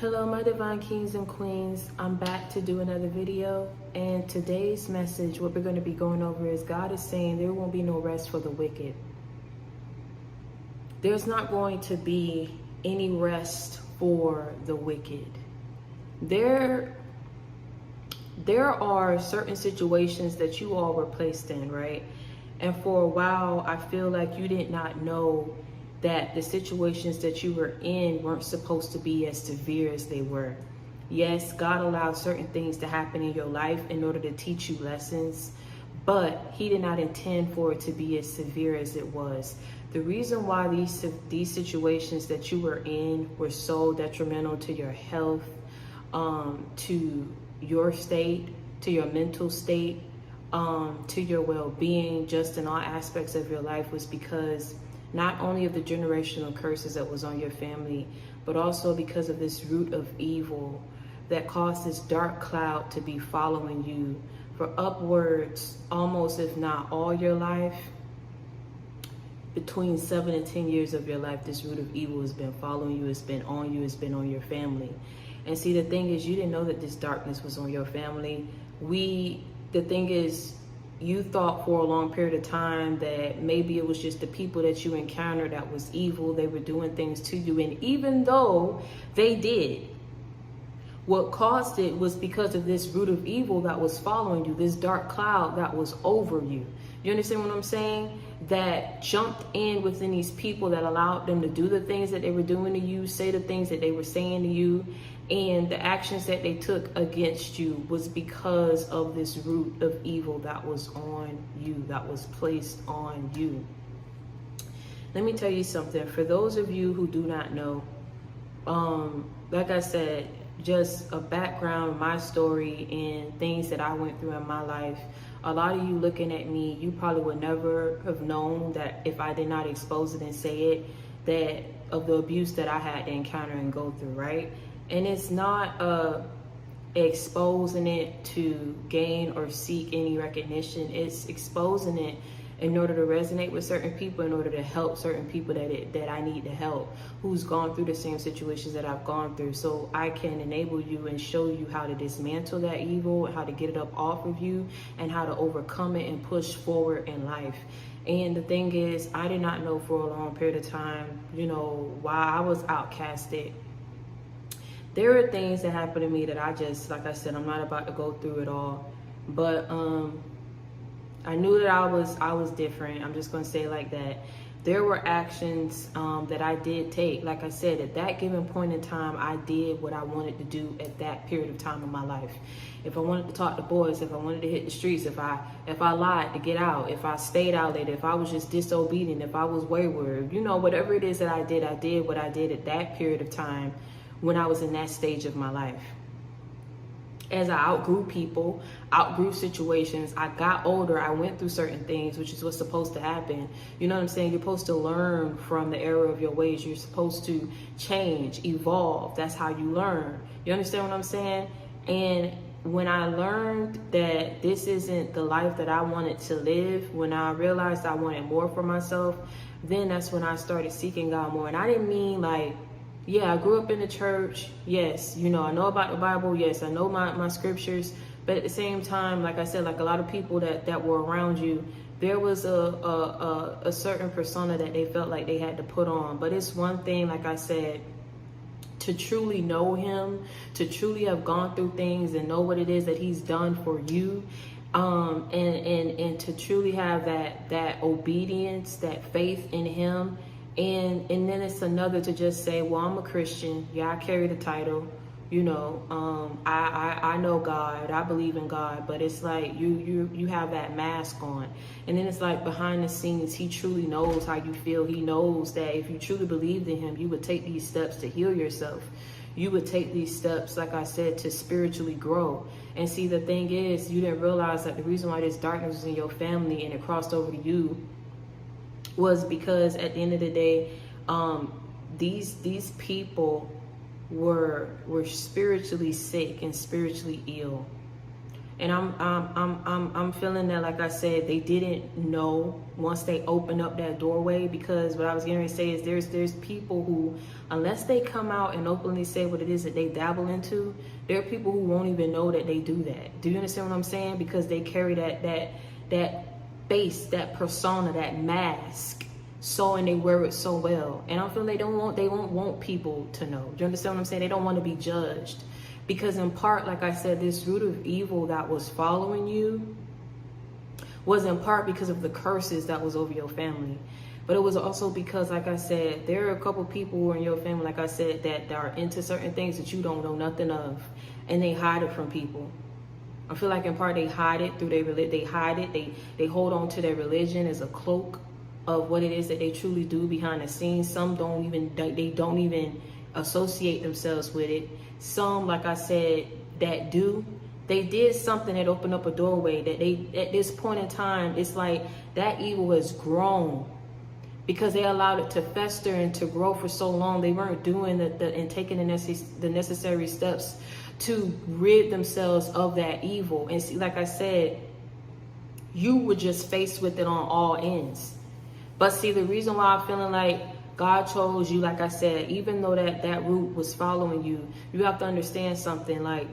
Hello, my divine kings and queens. I'm back to do another video, and today's message, what we're going to be going over is God is saying there won't be no rest for the wicked. There's not going to be any rest for the wicked. There are certain situations that you all were placed in, right? And for a while, I feel like you did not know that the situations that you were in weren't supposed to be as severe as they were. Yes, God allowed certain things to happen in your life in order to teach you lessons, but He did not intend for it to be as severe as it was. The reason why these situations that you were in were so detrimental to your health, to your state, to your mental state, to your well-being, just in all aspects of your life, was because not only of the generational curses that was on your family, but also because of this root of evil that caused this dark cloud to be following you for upwards, almost if not all your life. Between 7 and 10 years of your life, this root of evil has been following you, it's been on you, it's been on your family. And see, the thing is, you didn't know that this darkness was on your family. The thing is, you thought for a long period of time that maybe it was just the people that you encountered that was evil. They were doing things to you. And even though they did, what caused it was because of this root of evil that was following you, this dark cloud that was over you. You understand what I'm saying? That jumped in within these people that allowed them to do the things that they were doing to you, say the things that they were saying to you, and the actions that they took against you was because of this root of evil that was on you, that was placed on you. Let me tell you something. For those of you who do not know, like I said, just a background, my story, and things that I went through in my life. A lot of you looking at me, you probably would never have known that if I did not expose it and say it, that of the abuse that I had to encounter and go through, right? And it's not exposing it to gain or seek any recognition. It's exposing it in order to resonate with certain people, in order to help certain people that I need to help, who's gone through the same situations that I've gone through, so I can enable you and show you how to dismantle that evil, how to get it up off of you, and how to overcome it and push forward in life. And the thing is, I did not know for a long period of time, why I was outcasted. There are things that happened to me that I just, like I said, I'm not about to go through it all, but I knew that I was different. I'm just going to say it like that. There were actions that I did take. Like I said, at that given point in time, I did what I wanted to do at that period of time in my life. If I wanted to talk to boys, if I wanted to hit the streets, if I lied to get out, if I stayed out late, if I was just disobedient, if I was wayward, whatever it is that I did what I did at that period of time when I was in that stage of my life. As I outgrew people, outgrew situations, I got older, I went through certain things, which is what's supposed to happen. You know what I'm saying? You're supposed to learn from the error of your ways. You're supposed to change, evolve. That's how you learn. You understand what I'm saying? And when I learned that this isn't the life that I wanted to live, when I realized I wanted more for myself, then that's when I started seeking God more. And I didn't mean like, yeah, I grew up in the church. Yes, I know about the Bible. Yes, I know my scriptures. But at the same time, like I said, like a lot of people that were around you, there was a certain persona that they felt like they had to put on. But it's one thing, like I said, to truly know Him, to truly have gone through things and know what it is that He's done for you, and to truly have that obedience, that faith in Him. And then it's another to just say, well, I'm a Christian. Yeah, I carry the title. I know God. I believe in God. But it's like you have that mask on. And then it's like behind the scenes, He truly knows how you feel. He knows that if you truly believed in Him, you would take these steps to heal yourself. You would take these steps, like I said, to spiritually grow. And see, the thing is, you didn't realize that the reason why this darkness was in your family and it crossed over to you was because at the end of the day, these people were spiritually sick and spiritually ill. And I'm feeling that, like I said, they didn't know once they opened up that doorway, because what I was going to say is there's people who, unless they come out and openly say what it is that they dabble into, there are people who won't even know that they do that. Do you understand what I'm saying? Because they carry that face, that persona, that mask, and they wear it so well. And I feel they won't want people to know. Do you understand what I'm saying? They don't want to be judged. Because in part, like I said, this root of evil that was following you was in part because of the curses that was over your family. But it was also because, like I said, there are a couple people who are in your family, like I said, that are into certain things that you don't know nothing of. And they hide it from people. I feel like in part they hide it through their religion. They hide it. They hold on to their religion as a cloak of what it is that they truly do behind the scenes. Some don't even associate themselves with it. Some, like I said, that do, they did something that opened up a doorway that they, at this point in time, it's like that evil has grown because they allowed it to fester and to grow for so long. They weren't doing and taking the necessary steps to rid themselves of that evil. And see, like I said, you were just faced with it on all ends. But see, the reason why I'm feeling like God chose you, like I said, even though that root was following you, you have to understand something. Like,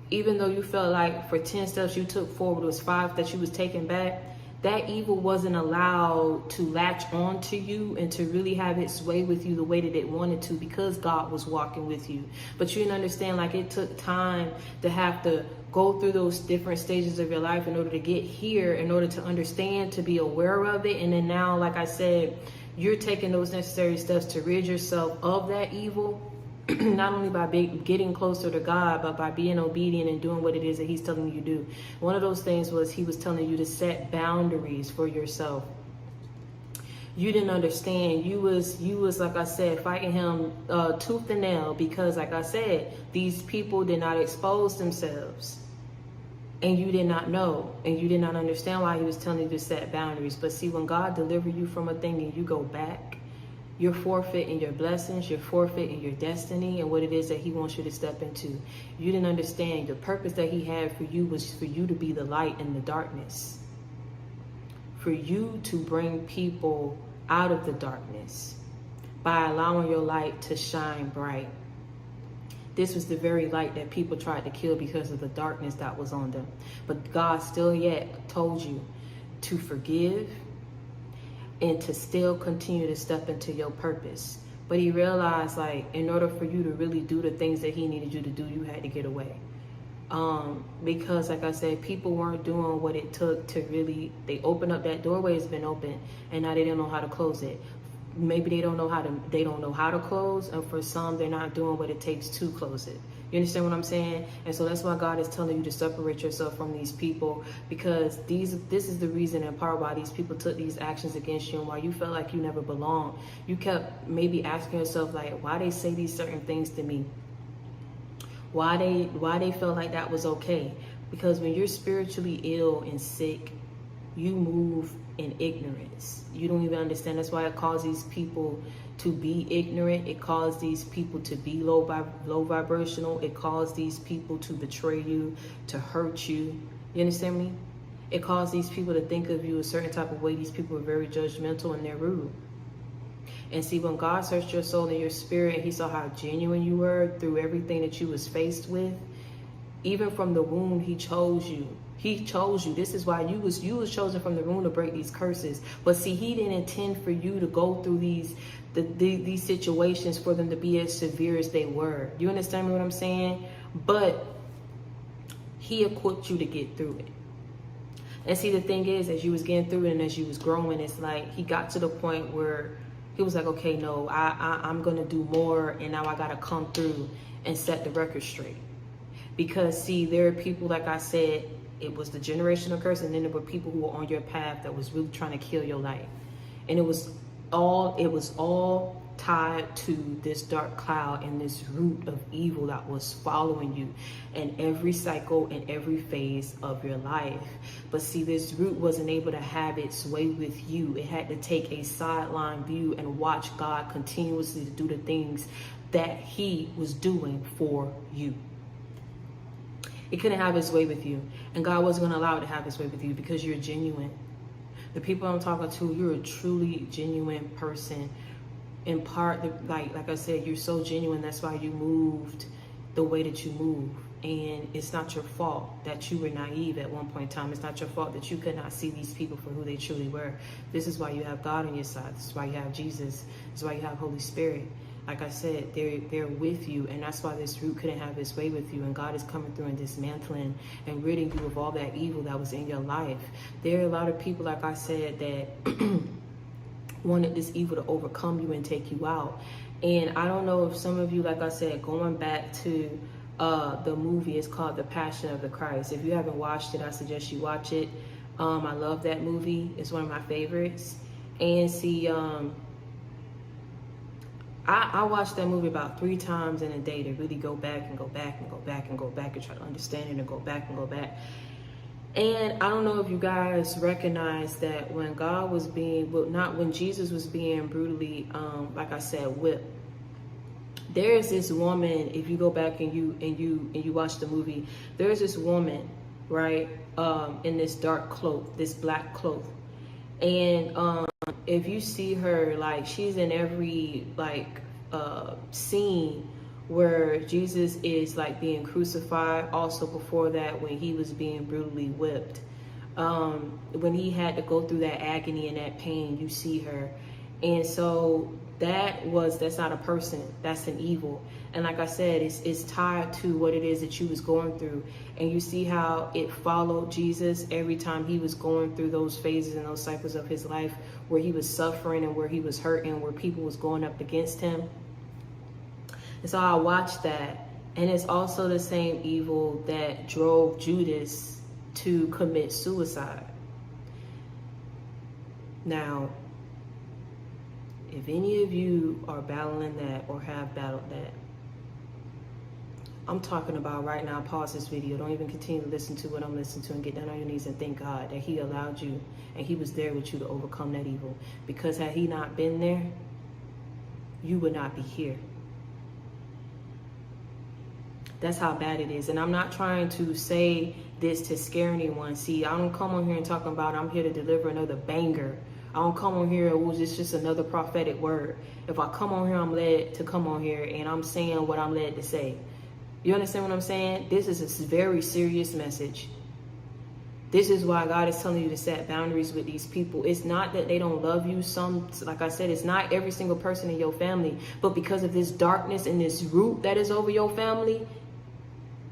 even though you felt like for 10 steps you took forward, it was 5 that you was taking back, that evil wasn't allowed to latch on to you and to really have its way with you the way that it wanted to, because God was walking with you. But you didn't understand, like, it took time to have to go through those different stages of your life in order to get here, in order to understand, to be aware of it. And then now, like I said, you're taking those necessary steps to rid yourself of that evil, not only by getting closer to God, but by being obedient and doing what it is that he's telling you to do. One of those things was he was telling you to set boundaries for yourself. You didn't understand. You was like I said, fighting him tooth and nail, because like I said, these people did not expose themselves. And you did not know, and you did not understand why he was telling you to set boundaries. But see, when God delivers you from a thing and you go back, you're forfeiting your blessings, you're forfeiting your destiny and what it is that he wants you to step into. You didn't understand the purpose that he had for you was for you to be the light in the darkness. For you to bring people out of the darkness by allowing your light to shine bright. This was the very light that people tried to kill because of the darkness that was on them. But God still yet told you to forgive and to still continue to step into your purpose. But he realized, like, in order for you to really do the things that he needed you to do, you had to get away. Because like I said, people weren't doing what it took to really, they opened up, that doorway has been open, and now they don't know how to close it. Maybe they don't know how to close, and for some they're not doing what it takes to close it. You understand what I'm saying? And so that's why God is telling you to separate yourself from these people, because this is the reason in part why these people took these actions against you, and why you felt like you never belonged. You kept maybe asking yourself, like, why they say these certain things to me? Why they felt like that was okay? Because when you're spiritually ill and sick, you move in ignorance. You don't even understand. That's why it calls these people to be ignorant. It calls these people to be low vibrational. It calls these people to betray you, to hurt you. You understand me? It calls these people to think of you a certain type of way. These people are very judgmental and they're rude. And see, when God searched your soul and your spirit, and he saw how genuine you were through everything that you was faced with, even from the womb, he chose you. He chose you. This is why you was chosen from the womb to break these curses. But see, he didn't intend for you to go through these situations for them to be as severe as they were. You understand what I'm saying? But he equipped you to get through it. And see, the thing is, as you was getting through it and as you was growing, it's like he got to the point where he was like, okay, no, I'm going to do more. And now I got to come through and set the record straight. Because see, there are people, like I said, it was the generational curse, and then there were people who were on your path that was really trying to kill your life. And it was all tied to this dark cloud and this root of evil that was following you in every cycle and every phase of your life. But see, this root wasn't able to have its way with you. It had to take a sideline view and watch God continuously do the things that he was doing for you. It couldn't have its way with you. And God wasn't going to allow it to have its way with you because you're genuine. The people I'm talking to, you're a truly genuine person. In part, like I said, you're so genuine. That's why you moved the way that you move. And it's not your fault that you were naive at one point in time. It's not your fault that you could not see these people for who they truly were. This is why you have God on your side. This is why you have Jesus. This is why you have Holy Spirit. Like I said, they're with you, and that's why this root couldn't have its way with you. And God is coming through and dismantling and ridding you of all that evil that was in your life. There are a lot of people, like I said, that wanted this evil to overcome you and take you out. And I don't know if some of you, like I said, going back to the movie is called The Passion of the Christ. If you haven't watched it, I suggest you watch it. I love that movie. It's one of my favorites. And see, I watched that movie about 3 times in a day to really go back and go back and go back and go back and try to understand it and go back and go back. And I don't know if you guys recognize that when God was being, well, not when Jesus was being brutally, like I said, whipped. There's this woman, if you go back and you watch the movie, there's this woman, right, in this dark cloak, this black cloak. And if you see her, like, she's in every, like, scene where Jesus is, like, being crucified. Also before that, when he was being brutally whipped. When he had to go through that agony and that pain, you see her. And so that's not a person, that's an evil. And like I said, it's tied to what it is that you was going through. And you see how it followed Jesus every time he was going through those phases and those cycles of his life where he was suffering and where he was hurting, where people was going up against him. And so I watched that. And it's also the same evil that drove Judas to commit suicide. Now, if any of you are battling that or have battled that, I'm talking about right now, pause this video. Don't even continue to listen to what I'm listening to and get down on your knees and thank God that he allowed you and he was there with you to overcome that evil. Because had he not been there, you would not be here. That's how bad it is. And I'm not trying to say this to scare anyone. See, I don't come on here and talk about I'm here to deliver another banger. I don't come on here, it's just another prophetic word. If I come on here, I'm led to come on here and I'm saying what I'm led to say. You understand what I'm saying? This is a very serious message. This is why God is telling you to set boundaries with these people. It's not that they don't love you. Some, like I said, it's not every single person in your family. But because of this darkness and this root that is over your family,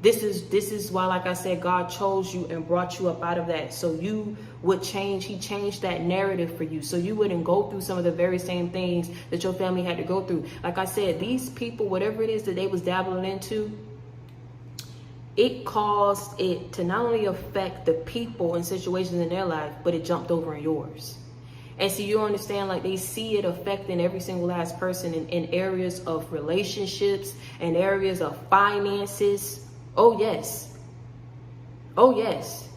this is why, like I said, God chose you and brought you up out of that. So you would change. He changed that narrative for you. So you wouldn't go through some of the very same things that your family had to go through. Like I said, these people, whatever it is that they was dabbling into, it caused it to not only affect the people and situations in their life, but it jumped over in yours. And so you understand, like, they see it affecting every single last person in areas of relationships and areas of finances. Oh, yes. Oh, yes.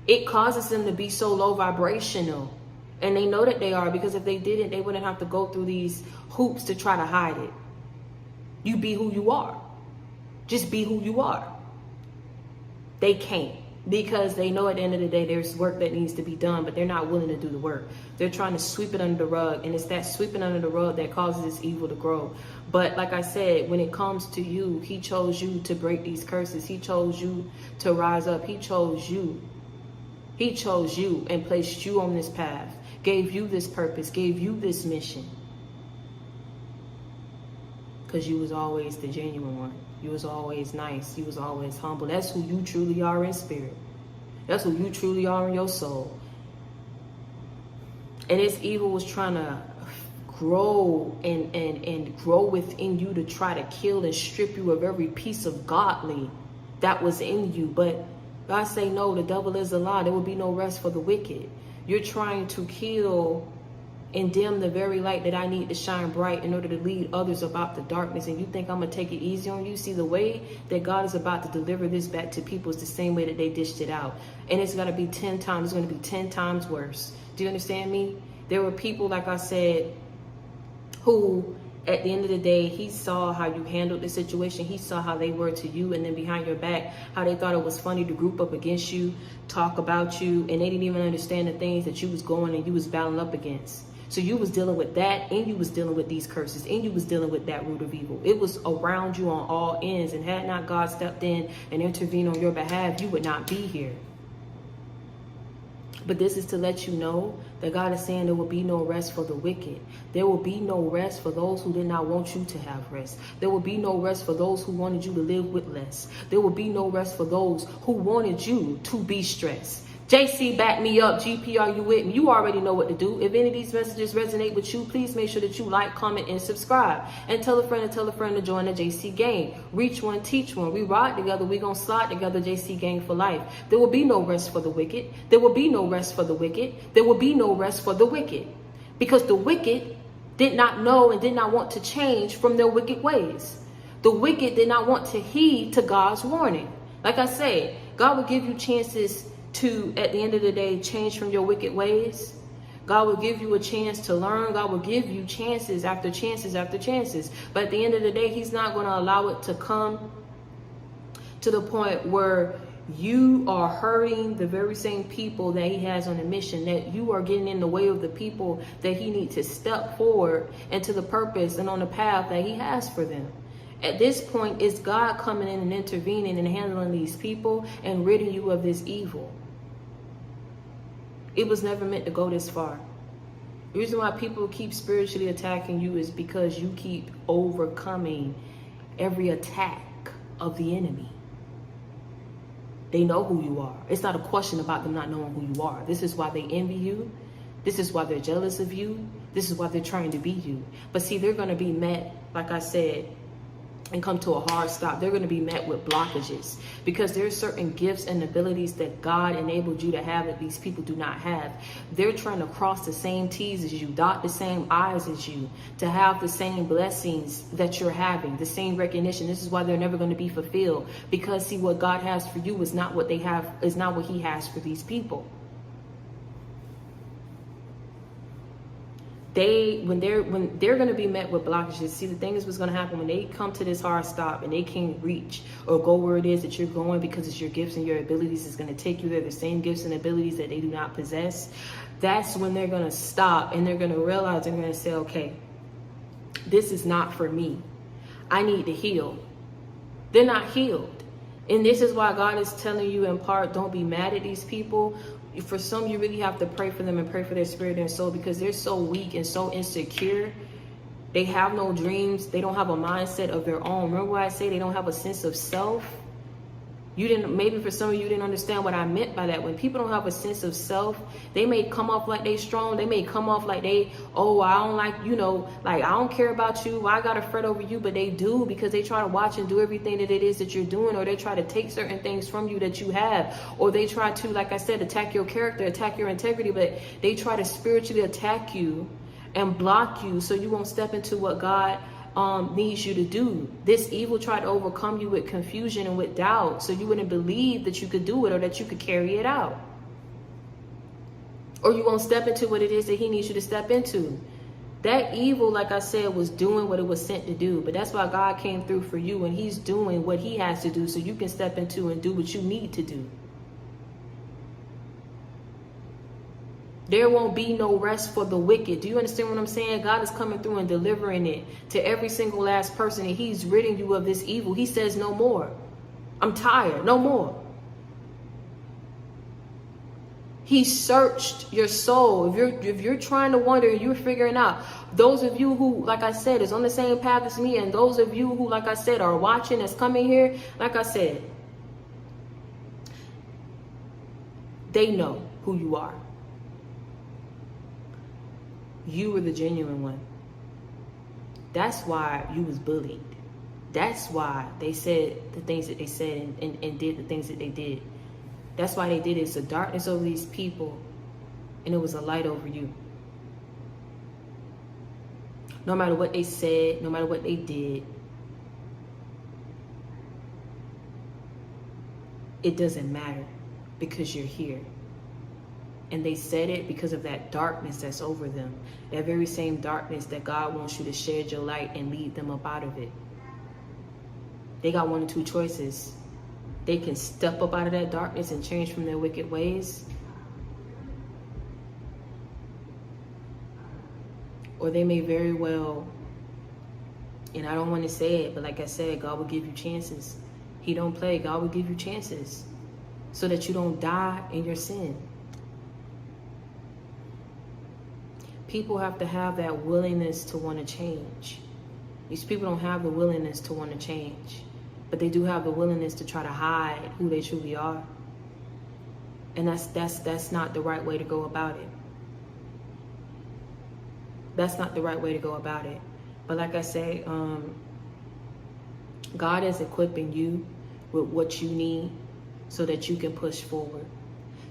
It causes them to be so low vibrational. And they know that they are, because if they didn't, they wouldn't have to go through these hoops to try to hide it. You be who you are. Just be who you are. They can't, because they know at the end of the day there's work that needs to be done, but they're not willing to do the work. They're trying to sweep it under the rug, and it's that sweeping under the rug that causes this evil to grow. But like I said, when it comes to you, he chose you to break these curses. He chose you to rise up. He chose you. He chose you and placed you on this path, gave you this purpose, gave you this mission. Because you was always the genuine one. You was always nice. You was always humble. That's who you truly are in spirit. That's who you truly are in your soul. And this evil was trying to grow and grow within you to try to kill and strip you of every piece of godly that was in you. But God say, no, the devil is a lie. There will be no rest for the wicked. You're trying to kill and dim the very light that I need to shine bright in order to lead others about the darkness. And you think I'm going to take it easy on you? See, the way that God is about to deliver this back to people is the same way that they dished it out. And it's going to be 10 times. It's going to be 10 times worse. Do you understand me? There were people, like I said, who at the end of the day, he saw how you handled the situation. He saw how they were to you, and then behind your back, how they thought it was funny to group up against you, talk about you, and they didn't even understand the things that you was going and you was battling up against. So you was dealing with that, and you was dealing with these curses, and you was dealing with that root of evil. It was around you on all ends, and had not God stepped in and intervened on your behalf, you would not be here. But this is to let you know that God is saying there will be no rest for the wicked. There will be no rest for those who did not want you to have rest. There will be no rest for those who wanted you to live with less. There will be no rest for those who wanted you to be stressed. JC, back me up. GP, are you with me? You already know what to do. If any of these messages resonate with you, please make sure that you like, comment, and subscribe. And tell a friend to join the JC gang. Reach one, teach one. We ride together. We gonna slide together, JC gang for life. There will be no rest for the wicked. There will be no rest for the wicked. There will be no rest for the wicked. Because the wicked did not know and did not want to change from their wicked ways. The wicked did not want to heed to God's warning. Like I say, God will give you chances to, at the end of the day, change from your wicked ways. God will give you a chance to learn. God will give you chances after chances after chances. But at the end of the day, he's not going to allow it to come to the point where you are hurting the very same people that he has on a mission, that you are getting in the way of the people that he needs to step forward into the purpose and on the path that he has for them. At this point, it's God coming in and intervening and handling these people and ridding you of this evil. It was never meant to go this far. The reason why people keep spiritually attacking you is because you keep overcoming every attack of the enemy. They know who you are. It's not a question about them not knowing who you are. This is why they envy you. This is why they're jealous of you. This is why they're trying to be you. But see, they're going to be met, like I said, and come to a hard stop. They're going to be met with blockages because there's certain gifts and abilities that God enabled you to have that these people do not have. They're trying to cross the same T's as you, dot the same I's as you, to have the same blessings that you're having, the same recognition. This is why they're never going to be fulfilled, because see, what God has for you is not what they have, is not what he has for these people. When they're going to be met with blockages. See, the thing is, what's going to happen when they come to this hard stop and they can't reach or go where it is that you're going because it's your gifts and your abilities is going to take you there, the same gifts and abilities that they do not possess. That's when they're going to stop and they're going to realize, they're going to say, okay, this is not for me. I need to heal. They're not healed. And this is why God is telling you in part, don't be mad at these people. For some, you really have to pray for them and pray for their spirit and soul, because they're so weak and so insecure. They have no dreams. They don't have a mindset of their own. Remember why I say they don't have a sense of self? Maybe for some of you didn't understand what I meant by that. When people don't have a sense of self, they may come off like they strong. They may come off like they, oh, I don't like, like I don't care about you. I got to fret over you. But they do, because they try to watch and do everything that it is that you're doing, or they try to take certain things from you that you have, or they try to, like I said, attack your character, attack your integrity, but they try to spiritually attack you and block you so you won't step into what God needs you to do. This evil tried to overcome you with confusion and with doubt, so you wouldn't believe that you could do it or that you could carry it out. Or you won't step into what it is that he needs you to step into. That evil, like I said, was doing what it was sent to do. But that's why God came through for you, and he's doing what he has to do so you can step into and do what you need to do. There won't be no rest for the wicked. Do you understand what I'm saying? God is coming through and delivering it to every single last person, and he's ridding you of this evil. He says, no more. I'm tired. No more. He searched your soul. If you're trying to wonder, you're figuring out. Those of you who, like I said, is on the same path as me, and those of you who, like I said, are watching, that's coming here, like I said, they know who you are. You were the genuine one. That's why you was bullied. That's why they said the things that they said and did the things that they did. That's why they did it. It's a darkness over these people, and it was a light over you. No matter what they said, no matter what they did, it doesn't matter, because you're here. And they said it because of that darkness that's over them. That very same darkness that God wants you to shed your light and lead them up out of it. They got one or two choices. They can step up out of that darkness and change from their wicked ways. Or they may very well, and I don't want to say it, but like I said, God will give you chances. He don't play. God will give you chances so that you don't die in your sin. People have to have that willingness to want to change. These people don't have the willingness to want to change, but they do have the willingness to try to hide who they truly are. And that's not the right way to go about it. That's not the right way to go about it. But like I say, God is equipping you with what you need so that you can push forward.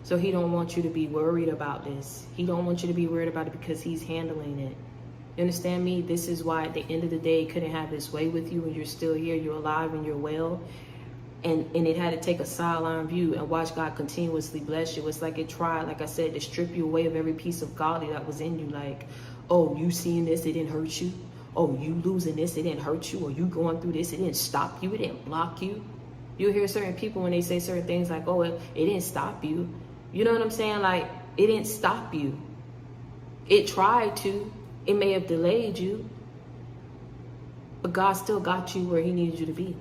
So he don't want you to be worried about this. He don't want you to be worried about it because he's handling it. You understand me? This is why at the end of the day, he couldn't have his way with you and you're still here, you're alive and you're well. And it had to take a sideline view and watch God continuously bless you. It's like it tried, like I said, to strip you away of every piece of godly that was in you. Like, oh, you seeing this, it didn't hurt you. Oh, you losing this, it didn't hurt you. Or you going through this, it didn't stop you, it didn't block you. You hear certain people when they say certain things like, oh, it didn't stop you. You know what I'm saying? Like, it didn't stop you. It tried to. It may have delayed you. But God still got you where he needed you to be.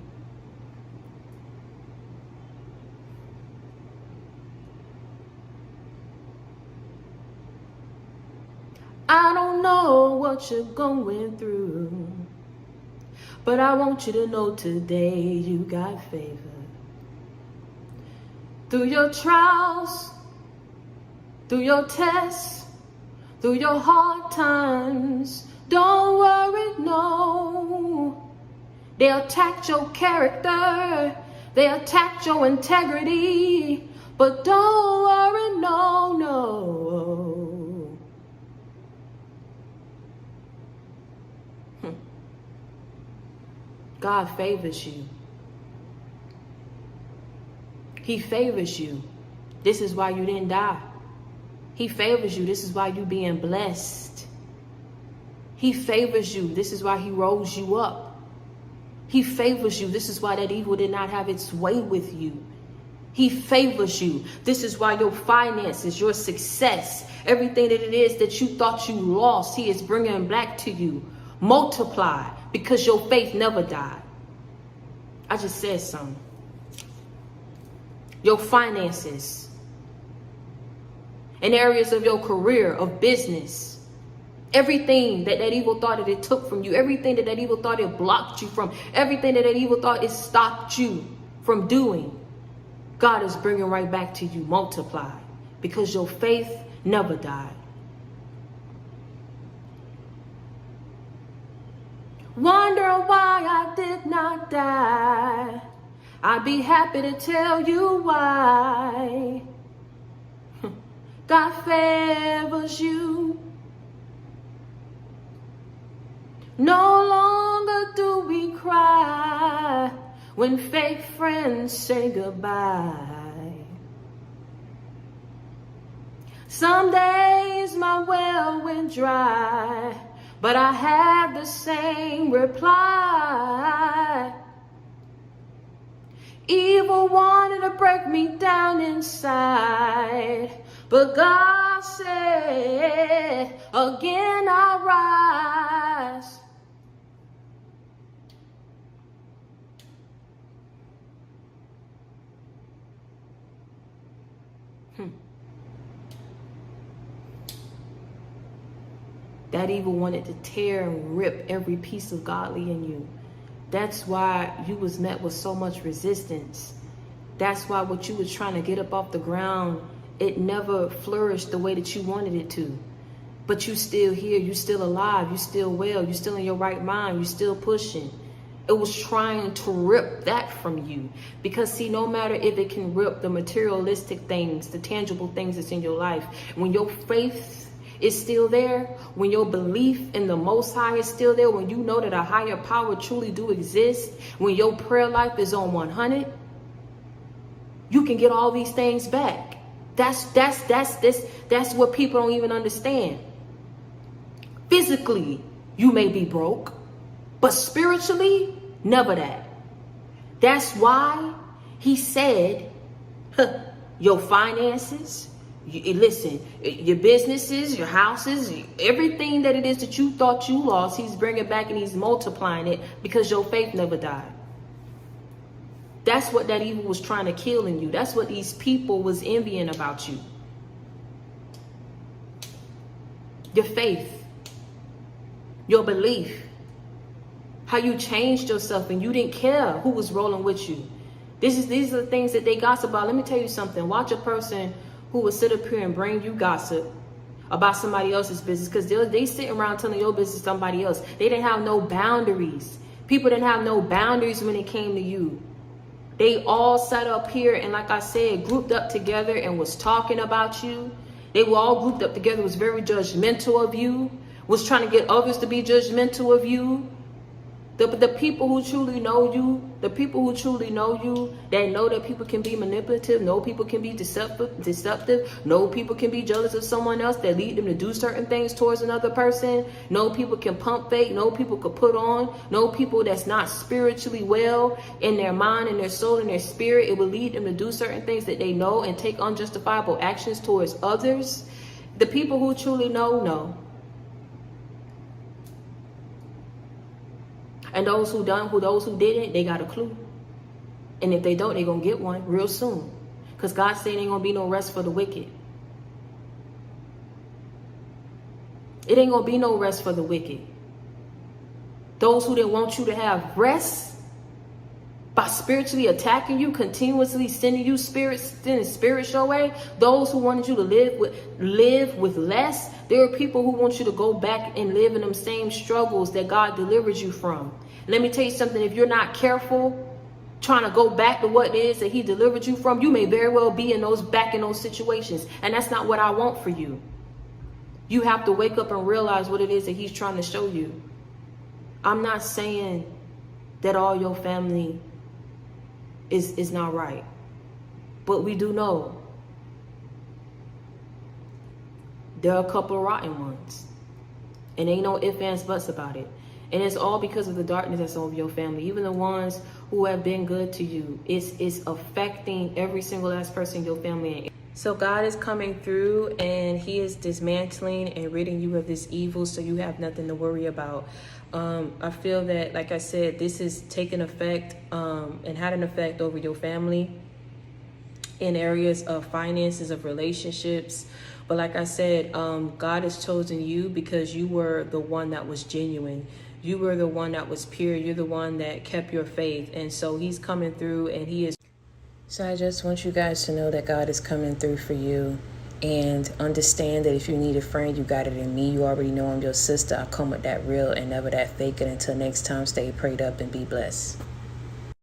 I don't know what you're going through, but I want you to know today you got favor. Through your trials, through your tests, through your hard times, don't worry, no. They attacked your character, they attacked your integrity, but don't worry, no. God favors you. He favors you. This is why you didn't die. He favors you. This is why you being blessed. He favors you. This is why he rose you up. He favors you. This is why that evil did not have its way with you. He favors you. This is why your finances, your success, everything that it is that you thought you lost, he is bringing back to you. Multiply, because your faith never died. I just said something. Your finances, in areas of your career, of business, everything that evil thought that it took from you, everything that evil thought it blocked you from, everything that evil thought it stopped you from doing, God is bringing right back to you, multiplied, because your faith never died. Wonder why I did not die. I'd be happy to tell you why. God favors you. No longer do we cry when fake friends say goodbye. Some days my well went dry, but I had the same reply. Evil wanted to break me down inside, but God said, again I rise. That evil wanted to tear and rip every piece of godly in you. That's why you was met with so much resistance. That's why what you was trying to get up off the ground, it never flourished the way that you wanted it to. But you still here, you still alive, you still well, you still in your right mind, you still pushing. It was trying to rip that from you. Because see, no matter if it can rip the materialistic things, the tangible things that's in your life, when your faith is still there, when your belief in the Most High is still there, when you know that a higher power truly do exist, when your prayer life is on 100, you can get all these things back. That's what people don't even understand. Physically, you may be broke, but spiritually, never that. That's why he said, your finances, listen, your businesses, your houses, everything that it is that you thought you lost, he's bringing back and he's multiplying it because your faith never died. That's what that evil was trying to kill in you. That's what these people was envying about you. Your faith. Your belief, how you changed yourself and you didn't care who was rolling with you. These are the things that they gossip about. Let me tell you something. Watch a person who will sit up here and bring you gossip about somebody else's business, because they sitting around telling your business to somebody else. They didn't have no boundaries. People didn't have no boundaries when it came to you. They all sat up here and, like I said, grouped up together and was talking about you. They were all grouped up together, was very judgmental of you, was trying to get others to be judgmental of you. The people who truly know you, the people who truly know you, they know that people can be manipulative, know people can be deceptive, know people can be jealous of someone else that lead them to do certain things towards another person, know people can pump fake, know people could put on, know people that's not spiritually well in their mind and their soul and their spirit. It will lead them to do certain things that they know and take unjustifiable actions towards others. The people who truly know. And those who didn't, they got a clue. And if they don't, they're going to get one real soon. Because God said ain't going to be no rest for the wicked. It ain't going to be no rest for the wicked. Those who didn't want you to have rest by spiritually attacking you, continuously sending you spirits your way, those who wanted you to live with less, there are people who want you to go back and live in them same struggles that God delivered you from. Let me tell you something. If you're not careful, trying to go back to what it is that he delivered you from, you may very well be back in those situations. And that's not what I want for you. You have to wake up and realize what it is that he's trying to show you. I'm not saying that all your family is not right. But we do know there are a couple of rotten ones. And ain't no ifs, ands, buts about it. And it's all because of the darkness that's over your family. Even the ones who have been good to you. It's affecting every single last person in your family. So God is coming through and he is dismantling and ridding you of this evil so you have nothing to worry about. I feel that, like I said, this is taking effect and had an effect over your family in areas of finances, of relationships. But like I said, God has chosen you because you were the one that was genuine. You were the one that was pure. You're the one that kept your faith. And so he's coming through and he is. So I just want you guys to know that God is coming through for you. And understand that if you need a friend, you got it in me. You already know I'm your sister. I come with that real and never that fake. And until next time, stay prayed up and be blessed.